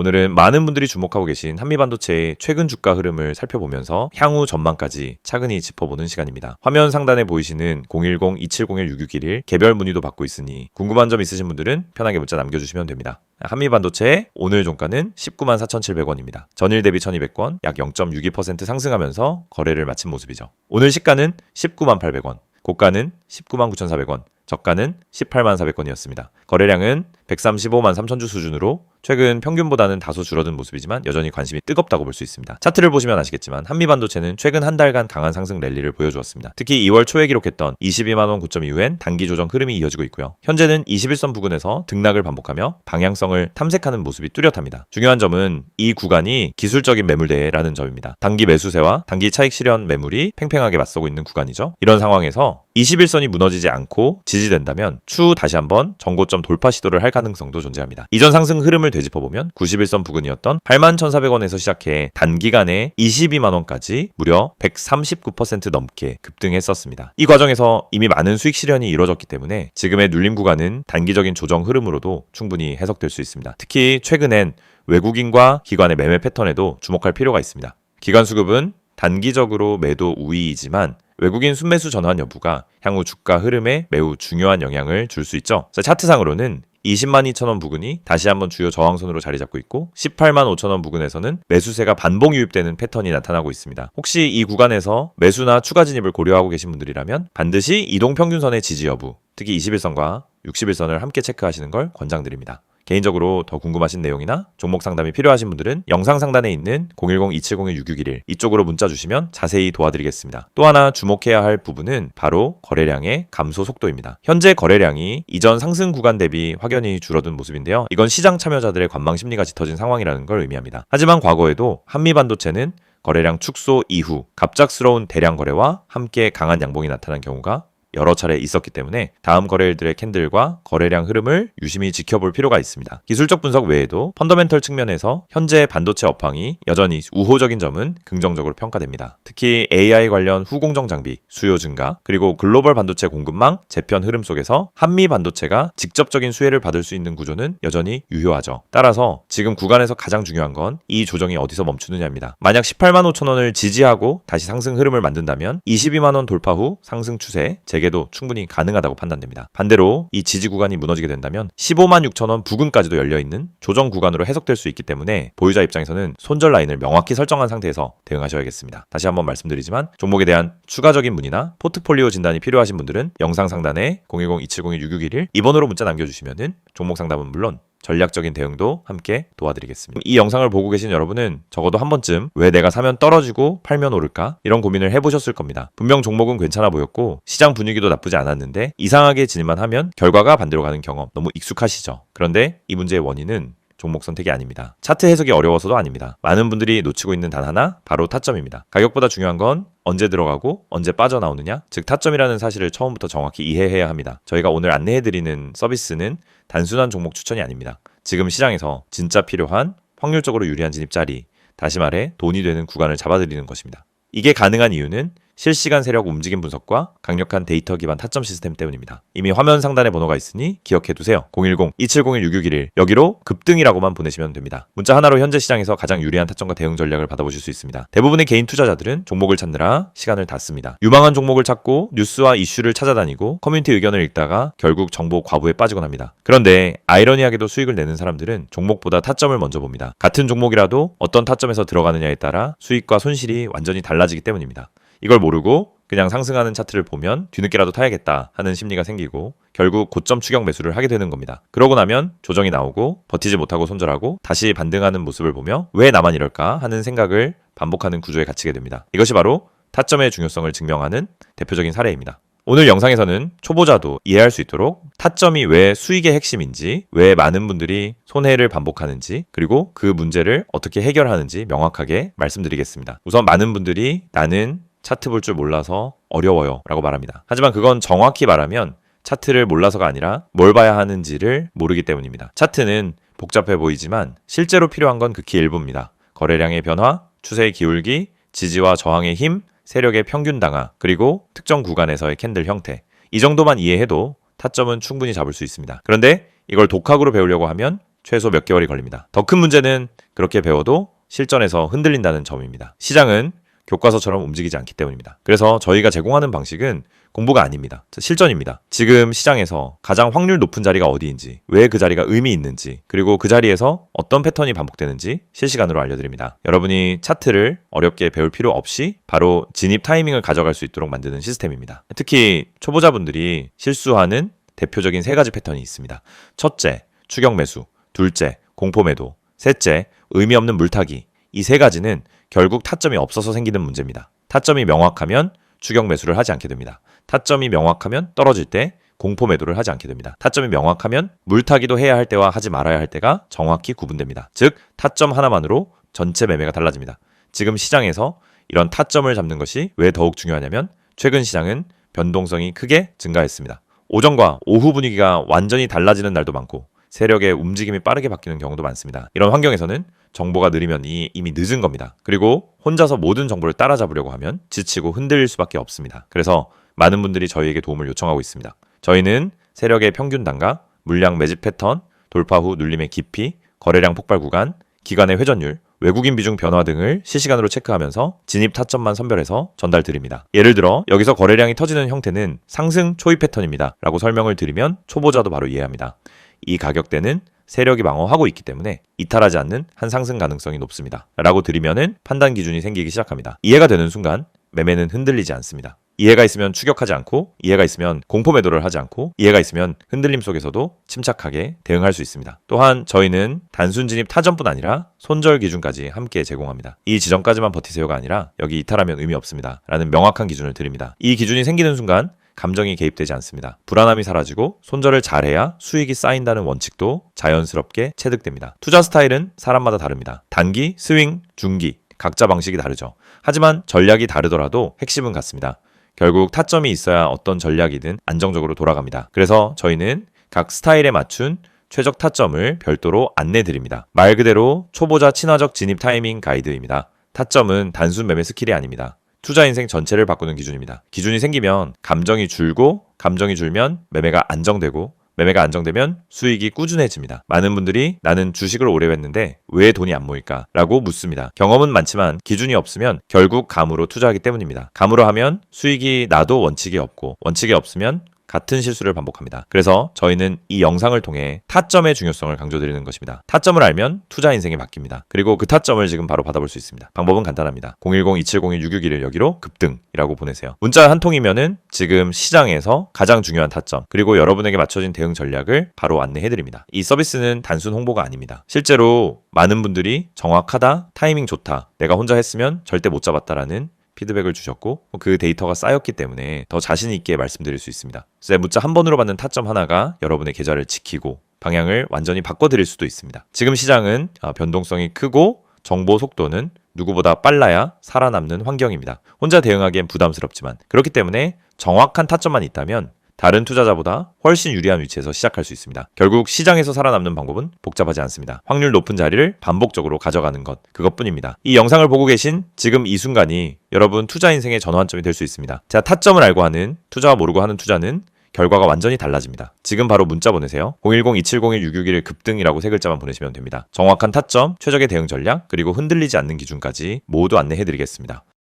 오늘은 많은 분들이 주목하고 계신 한미반도체의 최근 주가 흐름을 살펴보면서 향후 전망까지 차근히 짚어보는 시간입니다. 화면 상단에 보이시는 010-2701-6611 개별 문의도 받고 있으니 궁금한 점 있으신 분들은 편하게 문자 남겨주시면 됩니다. 한미반도체의 오늘 종가는 194,700원입니다. 전일 대비 1,200원, 약 0.62% 상승하면서 거래를 마친 모습이죠. 오늘 시가는 198,800원, 고가는 199,400원, 저가는 184,400원이었습니다. 거래량은 135만 3천주 수준으로 최근 평균보다는 다소 줄어든 모습이지만 여전히 관심이 뜨겁다고 볼 수 있습니다. 차트를 보시면 아시겠지만 한미반도체는 최근 한 달간 강한 상승 랠리를 보여주었습니다. 특히 2월 초에 기록했던 22만원 고점 이후엔 단기 조정 흐름이 이어지고 있고요. 현재는 21선 부근에서 등락을 반복하며 방향성을 탐색하는 모습이 뚜렷합니다. 중요한 점은 이 구간이 기술적인 매물대라는 점입니다. 단기 매수세와 단기 차익 실현 매물이 팽팽하게 맞서고 있는 구간이죠. 이런 상황에서 21선이 무너지지 않고 지지된다면 추후 다시 한번 전고점 돌파 시도를 할 가능성도 존재합니다. 이전 상승 흐름을 되짚어보면 91선 부근이었던 81,400원에서 시작해 단기간에 22만원까지 무려 139% 넘게 급등했었습니다. 이 과정에서 이미 많은 수익 실현이 이루어졌기 때문에 지금의 눌림 구간은 단기적인 조정 흐름으로도 충분히 해석될 수 있습니다. 특히 최근엔 외국인과 기관의 매매 패턴에도 주목할 필요가 있습니다. 기관 수급은 단기적으로 매도 우위이지만 외국인 순매수 전환 여부가 향후 주가 흐름에 매우 중요한 영향을 줄 수 있죠. 차트상으로는 202,000원 부근이 다시 한번 주요 저항선으로 자리 잡고 있고 185,000원 부근에서는 매수세가 반복 유입되는 패턴이 나타나고 있습니다. 혹시 이 구간에서 매수나 추가 진입을 고려하고 계신 분들이라면 반드시 이동평균선의 지지 여부, 특히 21선과 61선을 함께 체크하시는 걸 권장드립니다. 개인적으로 더 궁금하신 내용이나 종목 상담이 필요하신 분들은 영상 상단에 있는 010-2701-6611 이쪽으로 문자 주시면 자세히 도와드리겠습니다. 또 하나 주목해야 할 부분은 바로 거래량의 감소 속도입니다. 현재 거래량이 이전 상승 구간 대비 확연히 줄어든 모습인데요. 이건 시장 참여자들의 관망 심리가 짙어진 상황이라는 걸 의미합니다. 하지만 과거에도 한미반도체는 거래량 축소 이후 갑작스러운 대량 거래와 함께 강한 양봉이 나타난 경우가 여러 차례 있었기 때문에 다음 거래일들의 캔들과 거래량 흐름을 유심히 지켜볼 필요가 있습니다. 기술적 분석 외에도 펀더멘털 측면에서 현재 반도체 업황이 여전히 우호적인 점은 긍정적으로 평가됩니다. 특히 AI 관련 후공정 장비 수요 증가, 그리고 글로벌 반도체 공급망 재편 흐름 속에서 한미 반도체가 직접적인 수혜를 받을 수 있는 구조는 여전히 유효하죠. 따라서 지금 구간에서 가장 중요한 건 이 조정이 어디서 멈추느냐입니다. 만약 185,000원을 지지하고 다시 상승 흐름을 만든다면 22만원 돌파 후 상승 추세 재개도 충분히 가능하다고 판단됩니다. 반대로 이 지지 구간이 무너지게 된다면 156,000원 부근까지도 열려있는 조정 구간으로 해석될 수 있기 때문에 보유자 입장에서는 손절 라인을 명확히 설정한 상태에서 대응하셔야겠습니다. 다시 한번 말씀드리지만 종목에 대한 추가적인 문의나 포트폴리오 진단이 필요하신 분들은 영상 상단에 010-2701-6611 이번으로 문자 남겨주시면 종목 상담은 물론 전략적인 대응도 함께 도와드리겠습니다. 이 영상을 보고 계신 여러분은 적어도 한 번쯤 왜 내가 사면 떨어지고 팔면 오를까? 이런 고민을 해보셨을 겁니다. 분명 종목은 괜찮아 보였고 시장 분위기도 나쁘지 않았는데 이상하게 진입만 하면 결과가 반대로 가는 경험 너무 익숙하시죠? 그런데 이 문제의 원인은 종목 선택이 아닙니다. 차트 해석이 어려워서도 아닙니다. 많은 분들이 놓치고 있는 단 하나, 바로 타점입니다. 가격보다 중요한 건 언제 들어가고 언제 빠져나오느냐, 즉 타점이라는 사실을 처음부터 정확히 이해해야 합니다. 저희가 오늘 안내해드리는 서비스는 단순한 종목 추천이 아닙니다. 지금 시장에서 진짜 필요한 확률적으로 유리한 진입 자리, 다시 말해 돈이 되는 구간을 잡아드리는 것입니다. 이게 가능한 이유는 실시간 세력 움직임 분석과 강력한 데이터 기반 타점 시스템 때문입니다. 이미 화면 상단에 번호가 있으니 기억해두세요. 010-2701-6611 여기로 급등이라고만 보내시면 됩니다. 문자 하나로 현재 시장에서 가장 유리한 타점과 대응 전략을 받아보실 수 있습니다. 대부분의 개인 투자자들은 종목을 찾느라 시간을 다 씁니다. 유망한 종목을 찾고 뉴스와 이슈를 찾아다니고 커뮤니티 의견을 읽다가 결국 정보 과부에 빠지곤 합니다. 그런데 아이러니하게도 수익을 내는 사람들은 종목보다 타점을 먼저 봅니다. 같은 종목이라도 어떤 타점에서 들어가느냐에 따라 수익과 손실이 완전히 달라지기 때문입니다. 이걸 모르고 그냥 상승하는 차트를 보면 뒤늦게라도 타야겠다 하는 심리가 생기고 결국 고점 추격 매수를 하게 되는 겁니다. 그러고 나면 조정이 나오고 버티지 못하고 손절하고 다시 반등하는 모습을 보며 왜 나만 이럴까 하는 생각을 반복하는 구조에 갇히게 됩니다. 이것이 바로 타점의 중요성을 증명하는 대표적인 사례입니다. 오늘 영상에서는 초보자도 이해할 수 있도록 타점이 왜 수익의 핵심인지, 왜 많은 분들이 손해를 반복하는지, 그리고 그 문제를 어떻게 해결하는지 명확하게 말씀드리겠습니다. 우선 많은 분들이 나는 차트 볼 줄 몰라서 어려워요 라고 말합니다. 하지만 그건 정확히 말하면 차트를 몰라서가 아니라 뭘 봐야 하는지를 모르기 때문입니다. 차트는 복잡해 보이지만 실제로 필요한 건 극히 일부입니다. 거래량의 변화, 추세의 기울기, 지지와 저항의 힘, 세력의 평균 당하, 그리고 특정 구간에서의 캔들 형태, 이 정도만 이해해도 타점은 충분히 잡을 수 있습니다. 그런데 이걸 독학으로 배우려고 하면 최소 몇 개월이 걸립니다. 더 큰 문제는 그렇게 배워도 실전에서 흔들린다는 점입니다. 시장은 교과서처럼 움직이지 않기 때문입니다. 그래서 저희가 제공하는 방식은 공부가 아닙니다. 실전입니다. 지금 시장에서 가장 확률 높은 자리가 어디인지, 왜 그 자리가 의미 있는지, 그리고 그 자리에서 어떤 패턴이 반복되는지 실시간으로 알려드립니다. 여러분이 차트를 어렵게 배울 필요 없이 바로 진입 타이밍을 가져갈 수 있도록 만드는 시스템입니다. 특히 초보자분들이 실수하는 대표적인 3가지 패턴이 있습니다. 첫째, 추격 매수. 둘째, 공포 매도. 셋째, 의미 없는 물타기. 이 3가지는 결국 타점이 없어서 생기는 문제입니다. 타점이 명확하면 추격 매수를 하지 않게 됩니다. 타점이 명확하면 떨어질 때 공포 매도를 하지 않게 됩니다. 타점이 명확하면 물타기도 해야 할 때와 하지 말아야 할 때가 정확히 구분됩니다. 즉, 타점 하나만으로 전체 매매가 달라집니다. 지금 시장에서 이런 타점을 잡는 것이 왜 더욱 중요하냐면 최근 시장은 변동성이 크게 증가했습니다. 오전과 오후 분위기가 완전히 달라지는 날도 많고 세력의 움직임이 빠르게 바뀌는 경우도 많습니다. 이런 환경에서는 정보가 느리면 이미 늦은 겁니다. 그리고 혼자서 모든 정보를 따라잡으려고 하면 지치고 흔들릴 수밖에 없습니다. 그래서 많은 분들이 저희에게 도움을 요청하고 있습니다. 저희는 세력의 평균 단가, 물량 매집 패턴, 돌파 후 눌림의 깊이, 거래량 폭발 구간, 기간의 회전율, 외국인 비중 변화 등을 실시간으로 체크하면서 진입 타점만 선별해서 전달 드립니다. 예를 들어 여기서 거래량이 터지는 형태는 상승 초입 패턴입니다 라고 설명을 드리면 초보자도 바로 이해합니다. 이 가격대는 세력이 방어하고 있기 때문에 이탈하지 않는 한 상승 가능성이 높습니다 라고 드리면은 판단 기준이 생기기 시작합니다. 이해가 되는 순간 매매는 흔들리지 않습니다. 이해가 있으면 추격하지 않고, 이해가 있으면 공포 매도를 하지 않고, 이해가 있으면 흔들림 속에서도 침착하게 대응할 수 있습니다. 또한 저희는 단순 진입 타점뿐 아니라 손절 기준까지 함께 제공합니다. 이 지점까지만 버티세요가 아니라 여기 이탈하면 의미 없습니다 라는 명확한 기준을 드립니다. 이 기준이 생기는 순간 감정이 개입되지 않습니다. 불안함이 사라지고 손절을 잘해야 수익이 쌓인다는 원칙도 자연스럽게 체득됩니다. 투자 스타일은 사람마다 다릅니다. 단기, 스윙, 중기 각자 방식이 다르죠. 하지만 전략이 다르더라도 핵심은 같습니다. 결국 타점이 있어야 어떤 전략이든 안정적으로 돌아갑니다. 그래서 저희는 각 스타일에 맞춘 최적 타점을 별도로 안내드립니다. 말 그대로 초보자 친화적 진입 타이밍 가이드입니다. 타점은 단순 매매 스킬이 아닙니다. 투자 인생 전체를 바꾸는 기준입니다. 기준이 생기면 감정이 줄고, 감정이 줄면 매매가 안정되고, 매매가 안정되면 수익이 꾸준해집니다. 많은 분들이 나는 주식을 오래 했는데 왜 돈이 안 모일까? 라고 묻습니다. 경험은 많지만 기준이 없으면 결국 감으로 투자하기 때문입니다. 감으로 하면 수익이 나도 원칙이 없고, 원칙이 없으면 같은 실수를 반복합니다. 그래서 저희는 이 영상을 통해 타점의 중요성을 강조드리는 것입니다. 타점을 알면 투자 인생이 바뀝니다. 그리고 그 타점을 지금 바로 받아볼 수 있습니다. 방법은 간단합니다. 010-2701-661을 여기로 급등이라고 보내세요. 문자 한 통이면은 지금 시장에서 가장 중요한 타점, 그리고 여러분에게 맞춰진 대응 전략을 바로 안내해드립니다. 이 서비스는 단순 홍보가 아닙니다. 실제로 많은 분들이 정확하다, 타이밍 좋다, 내가 혼자 했으면 절대 못 잡았다라는 피드백을 주셨고 그 데이터가 쌓였기 때문에 더 자신 있게 말씀드릴 수 있습니다. 그래서 문자 한 번으로 받는 타점 하나가 여러분의 계좌를 지키고 방향을 완전히 바꿔드릴 수도 있습니다. 지금 시장은 변동성이 크고 정보 속도는 누구보다 빨라야 살아남는 환경입니다. 혼자 대응하기엔 부담스럽지만 그렇기 때문에 정확한 타점만 있다면 다른 투자자보다 훨씬 유리한 위치에서 시작할 수 있습니다. 결국 시장에서 살아남는 방법은 복잡하지 않습니다. 확률 높은 자리를 반복적으로 가져가는 것, 그것뿐입니다. 이 영상을 보고 계신 지금 이 순간이 여러분 투자 인생의 전환점이 될 수 있습니다. 자, 타점을 알고 하는, 투자와 모르고 하는 투자는 결과가 완전히 달라집니다. 지금 바로 문자 보내세요. 010-2701-661 급등이라고 3글자만 보내시면 됩니다. 정확한 타점, 최적의 대응 전략, 그리고 흔들리지 않는 기준까지 모두 안내해드리겠습니다.